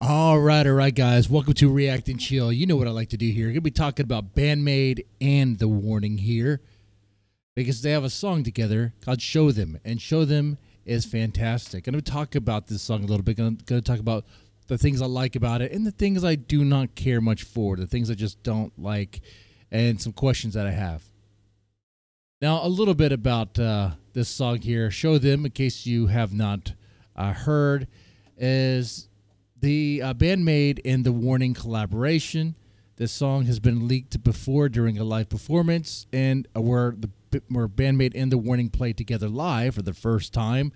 All right, guys. Welcome to React and Chill. You know what I like to do here. I'm going to be talking about BAND-MAID and The Warning here because they have a song together called Show Them, and Show Them is fantastic. I'm going to talk about this song a little bit. I'm going to talk about the things I like about it and the things I do not care much for, the things I just don't like, and some questions that I have. Now, a little bit about this song here. Show Them, in case you have not heard, is the BAND-MAID and The Warning collaboration. This song has been leaked before during a live performance, and where BAND-MAID and The Warning played together live for the first time,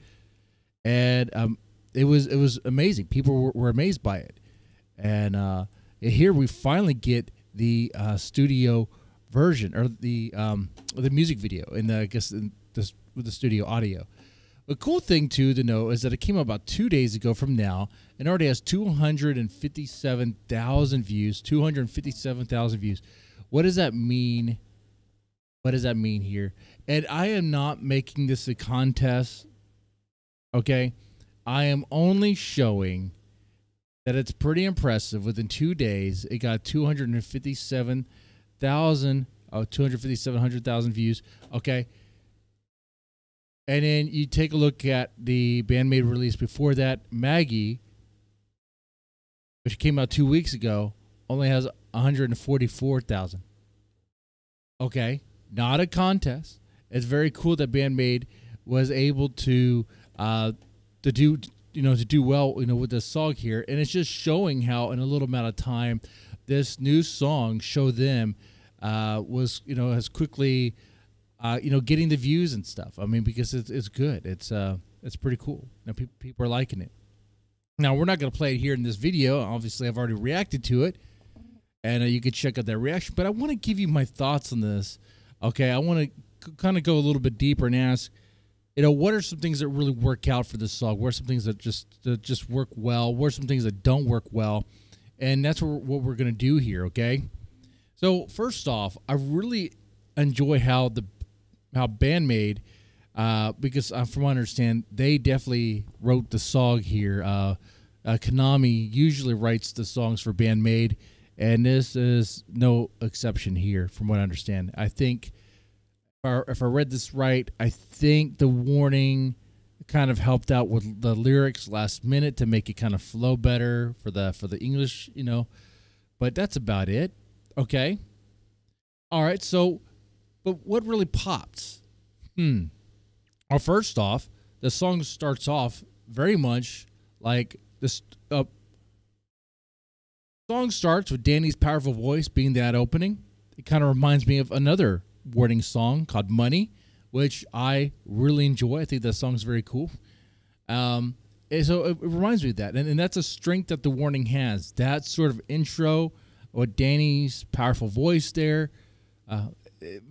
and it was amazing. People were amazed by it, and here we finally get the studio version, or the music video, and I guess with the studio audio. The cool thing too to know is that it came out about 2 days ago from now, and already has 257,000 views. 257,000 views. What does that mean? What does that mean here? And I am not making this a contest. Okay, I am only showing that it's pretty impressive. Within 2 days, it got 257,000 views. Okay. And then you take a look at the BAND-MAID release before that, Maggie, which came out 2 weeks ago, only has 144,000. Okay, not a contest. It's very cool that BAND-MAID was able to do well, with this song here, and it's just showing how in a little amount of time, this new song, Show Them, has quickly. Getting the views and stuff. I mean, because it's good. It's pretty cool. Now people are liking it. Now we're not going to play it here in this video. Obviously, I've already reacted to it, and you can check out that reaction. But I want to give you my thoughts on this. Okay, I want to kind of go a little bit deeper and ask, what are some things that really work out for this song? What are some things that just work well? What are some things that don't work well? And that's what we're going to do here. Okay. So first off, I really enjoy how BAND-MAID, because from what I understand, they definitely wrote the song here. Konami usually writes the songs for BAND-MAID, and this is no exception here, from what I understand. I think, if I read this right, I think The Warning kind of helped out with the lyrics last minute to make it kind of flow better for the English, But that's about it. Okay. All right. So. But what really pops? Well, first off, the song starts off very much like this. Song starts with Danny's powerful voice being that opening. It kind of reminds me of another Warning song called Money, which I really enjoy. I think that song's very cool. And so it reminds me of that. And that's a strength that The Warning has. That sort of intro with Danny's powerful voice there.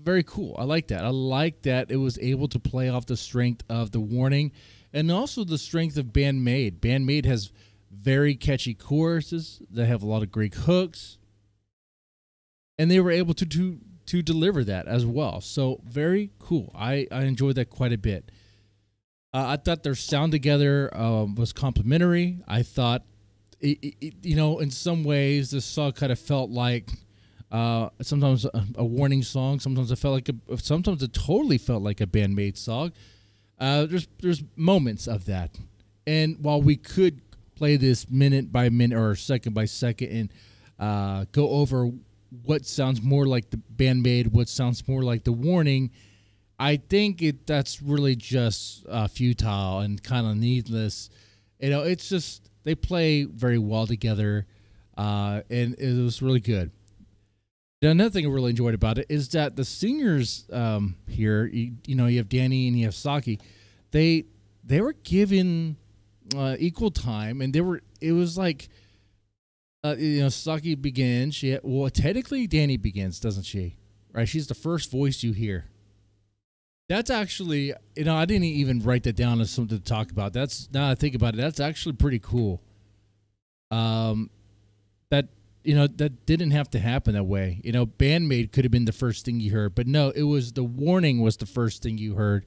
Very cool. I like that. I like that it was able to play off the strength of The Warning and also the strength of BAND-MAID. BAND-MAID has very catchy choruses. They have a lot of great hooks, and they were able to deliver that as well. So very cool. I enjoyed that quite a bit. I thought their sound together was complimentary. I thought, in some ways, this song kind of felt like. Sometimes a Warning song. Sometimes it totally felt like a BAND-MAID song. There's moments of that, and while we could play this minute by minute or second by second and go over what sounds more like the BAND-MAID, what sounds more like The Warning, I think that's really just futile and kind of needless. It's just they play very well together, and it was really good. Now, another thing I really enjoyed about it is that the singers here, you have Danny and you have Saki, they were given equal time, and it was like, Saki begins. Technically Danny begins, doesn't she? Right? She's the first voice you hear. That's actually, I didn't even write that down as something to talk about. Now I think about it, that's actually pretty cool. That didn't have to happen that way. BAND-MAID could have been the first thing you heard, but no, it was The Warning was the first thing you heard.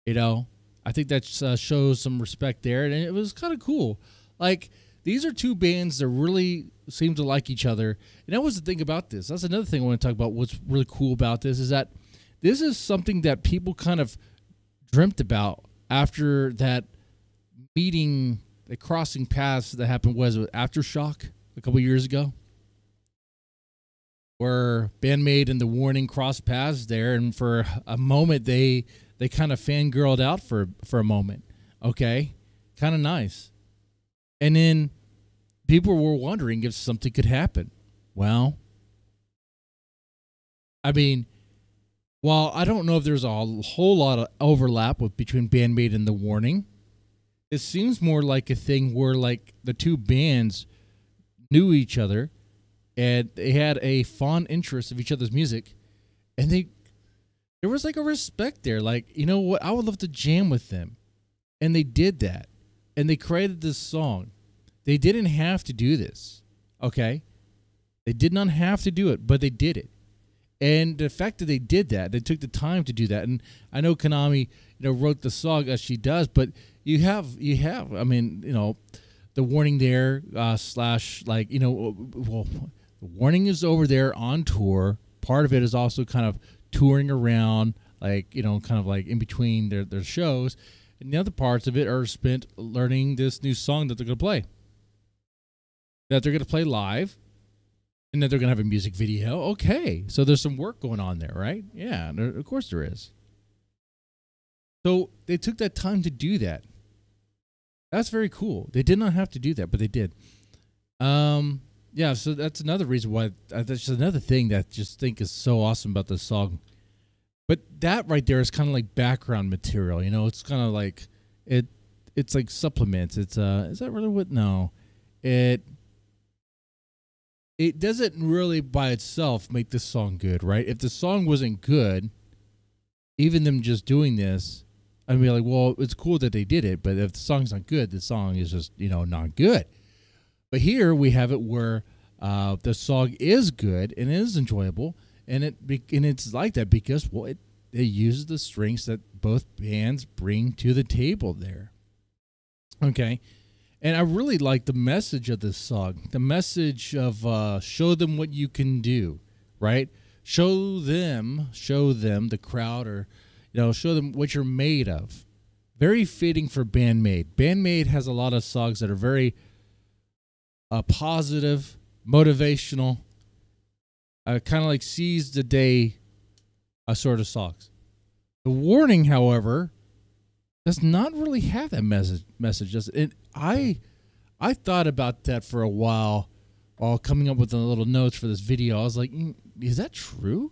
I think that shows some respect there, and it was kind of cool. Like, these are two bands that really seem to like each other. And that was the thing about this. That's another thing I want to talk about. What's really cool about this is that this is something that people kind of dreamt about after that meeting, the crossing paths that happened. Was it Aftershock a couple years ago, where BAND-MAID and The Warning crossed paths there, and for a moment they kind of fangirled out for a moment. Okay, kind of nice. And then people were wondering if something could happen. Well, I mean, while I don't know if there's a whole lot of overlap between BAND-MAID and The Warning, it seems more like a thing where like the two bands knew each other and they had a fond interest of each other's music, and there was like a respect there. Like, you know what? I would love to jam with them. And they did that. And they created this song. They didn't have to do this. Okay? They did not have to do it, but they did it. And the fact that they did that, they took the time to do that. And I know Konami, wrote the song as she does, but you have, I mean, The Warning there, slash, like, well, The Warning is over there on tour. Part of it is also kind of touring around, like, kind of like in between their shows. And the other parts of it are spent learning this new song that they're going to play. That they're going to play live. And that they're going to have a music video. Okay. So there's some work going on there, right? Yeah, of course there is. So they took that time to do that. That's very cool. They did not have to do that, but they did. Yeah, so that's another reason why. That's just another thing that I just think is so awesome about this song. But that right there is kind of like background material, It's kind of like it's like supplements. It's is that really what? No, it doesn't really by itself make this song good, right? If the song wasn't good, even them just doing this, I'd be like, well, it's cool that they did it, but if the song's not good, the song is just not good. But here we have it where the song is good and it is enjoyable. And it's like that because, well, it uses the strengths that both bands bring to the table there. Okay. And I really like the message of this song. The message of show them what you can do, right? Show them, the crowd, or, show them what you're made of. Very fitting for BAND-MAID. BAND-MAID has a lot of songs that are very positive, motivational, kind of like seize the day sort of songs. The Warning, however, does not really have that message. I thought about that for a while coming up with the little notes for this video. I was like, is that true?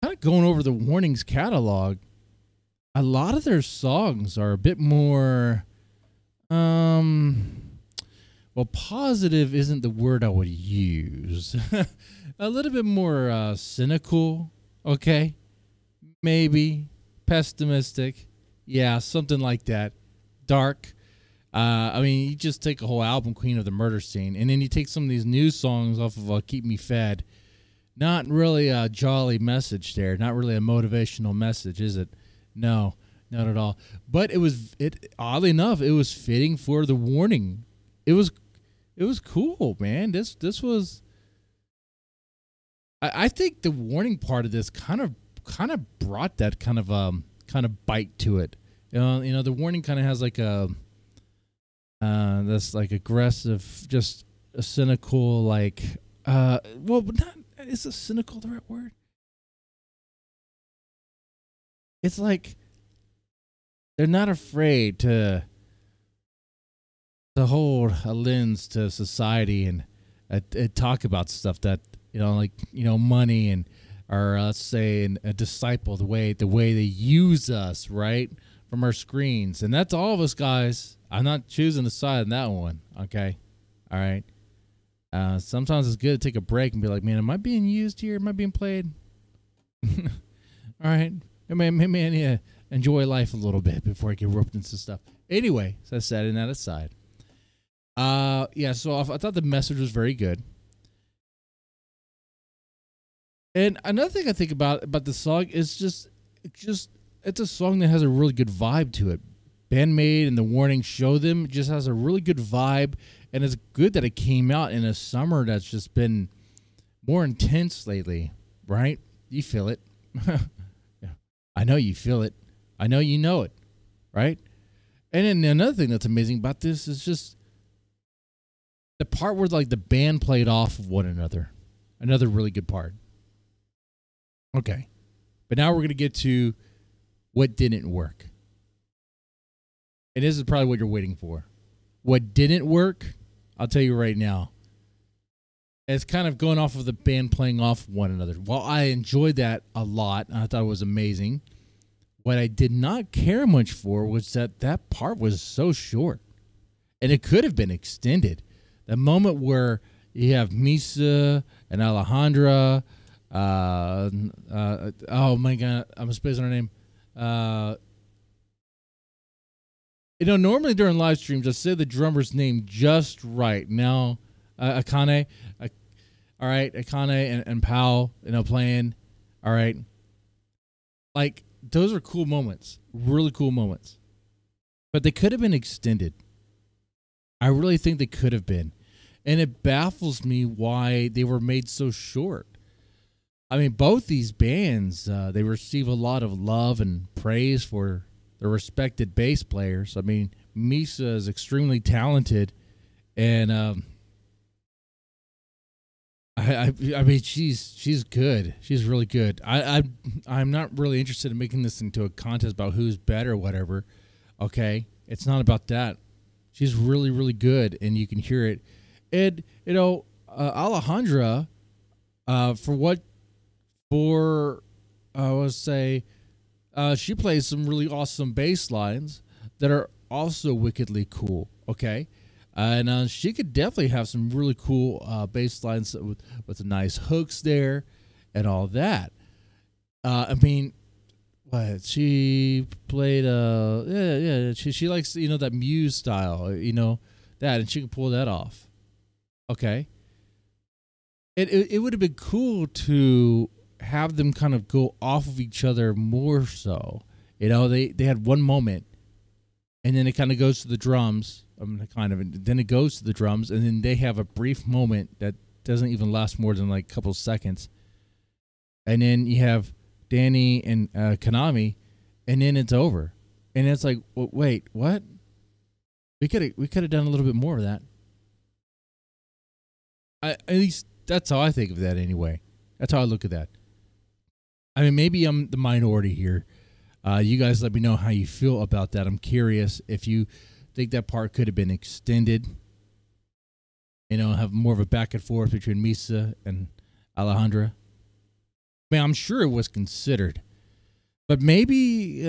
Kind of going over the Warning's catalog, a lot of their songs are a bit more well, positive isn't the word I would use. A little bit more cynical, okay? Maybe. Pessimistic. Yeah, something like that. Dark. I mean, you just take a whole album, Queen of the Murder Scene, and then you take some of these new songs off of Keep Me Fed. Not really a jolly message there. Not really a motivational message, is it? No, not at all. But oddly enough, it was fitting for The Warning. It was cool, man. This was. I think the Warning part of this kind of brought that kind of bite to it. The Warning kind of has like a this like aggressive, just a cynical, like well, but not, is a cynical the right word? It's like they're not afraid to hold a lens to society and talk about stuff that like money and, or let's say a disciple, the way they use us, right, from our screens. And that's all of us, guys. I'm not choosing a side on that one. Okay, all right. Sometimes it's good to take a break and be like, man, am I being used here? Am I being played? All right, maybe I need to enjoy life a little bit before I get roped into stuff. Anyway, so setting that aside. Yeah, so I thought the message was very good. And another thing I think about the song is just it's a song that has a really good vibe to it. BAND-MAID and The Warning show them. It just has a really good vibe, and it's good that it came out in a summer that's just been more intense lately, right? You feel it. I know you feel it. I know you know it, right? And then another thing that's amazing about this is just the part where like the band played off of one another. Another really good part. Okay. But now we're going to get to what didn't work. And this is probably what you're waiting for. What didn't work, I'll tell you right now. It's kind of going off of the band playing off one another. While I enjoyed that a lot, and I thought it was amazing, what I did not care much for was that part was so short. And it could have been extended. The moment where you have Misa and Alejandra, oh my God, I'm spacing her name. Normally during live streams, I say the drummer's name just right. Now, Akane, all right, Akane and Pao, playing, all right. Like, those are cool moments, really cool moments. But they could have been extended. I really think they could have been. And it baffles me why they were made so short. I mean, both these bands, they receive a lot of love and praise for their respected bass players. I mean, Misa is extremely talented, and I mean, she's good. She's really good. I'm not really interested in making this into a contest about who's better or whatever. Okay, it's not about that. She's really, really good, and you can hear it. And Alejandra, I would say, she plays some really awesome bass lines that are also wickedly cool. Okay. And she could definitely have some really cool bass lines with the nice hooks there and all that. I mean, what she played, she likes, that Muse style, that, and she can pull that off. Okay. It would have been cool to have them kind of go off of each other more so. They had one moment, and then it kind of goes to the drums. Then it goes to the drums, and then they have a brief moment that doesn't even last more than like a couple seconds. And then you have Danny and Konami, and then it's over. And it's like, wait, what? We could have done a little bit more of that. At least that's how I think of that anyway. That's how I look at that. I mean, maybe I'm the minority here. You guys let me know how you feel about that. I'm curious if you think that part could have been extended. Have more of a back and forth between Misa and Alejandra. I mean, I'm sure it was considered. But maybe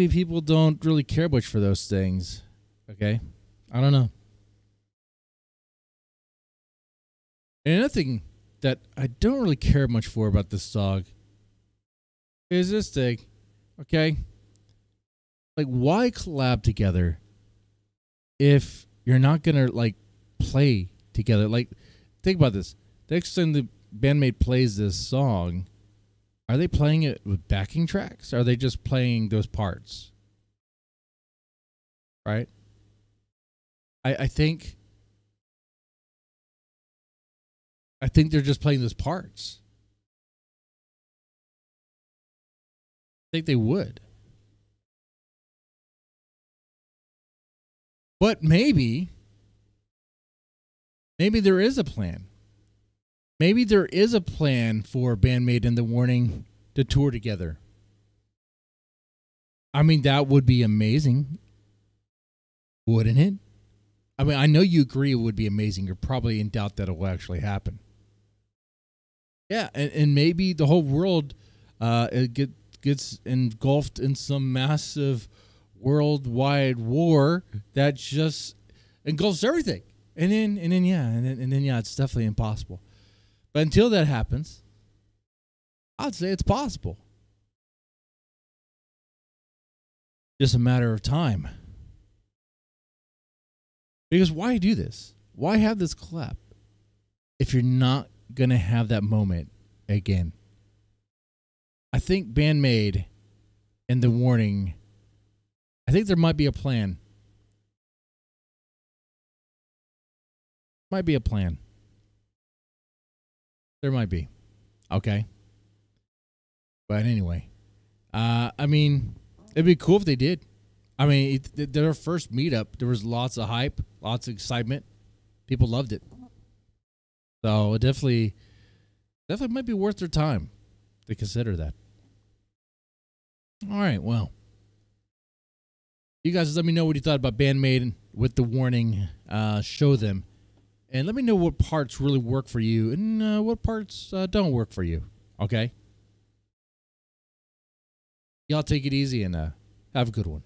people don't really care much for those things. Okay? I don't know. And another thing that I don't really care much for about this song is this thing. Okay? Like, why collab together if you're not going to, like, play together? Like, think about this. Next time the BAND-MAID plays this song, are they playing it with backing tracks? Or are they just playing those parts? Right? I think they're just playing those parts. I think they would. But maybe there is a plan. Maybe there is a plan for BAND-MAID and The Warning to tour together. I mean, that would be amazing. Wouldn't it? I mean, I know you agree it would be amazing. You're probably in doubt that it will actually happen. Yeah, and maybe the whole world gets engulfed in some massive worldwide war that just engulfs everything. And then it's definitely impossible. But until that happens, I'd say it's possible. Just a matter of time. Because why do this? Why have this collab if you're not going to have that moment again? I think BAND-MAID and The Warning I think there might be a plan. Might be a plan. There might be. Okay. But anyway, I mean, it'd be cool if they did. I mean, their first meetup, there was lots of hype, lots of excitement. People loved it. So it definitely might be worth their time to consider that. All right, well, you guys let me know what you thought about BAND-MAID with the warning. Show them. And let me know what parts really work for you and what parts don't work for you. Okay? Y'all take it easy and have a good one.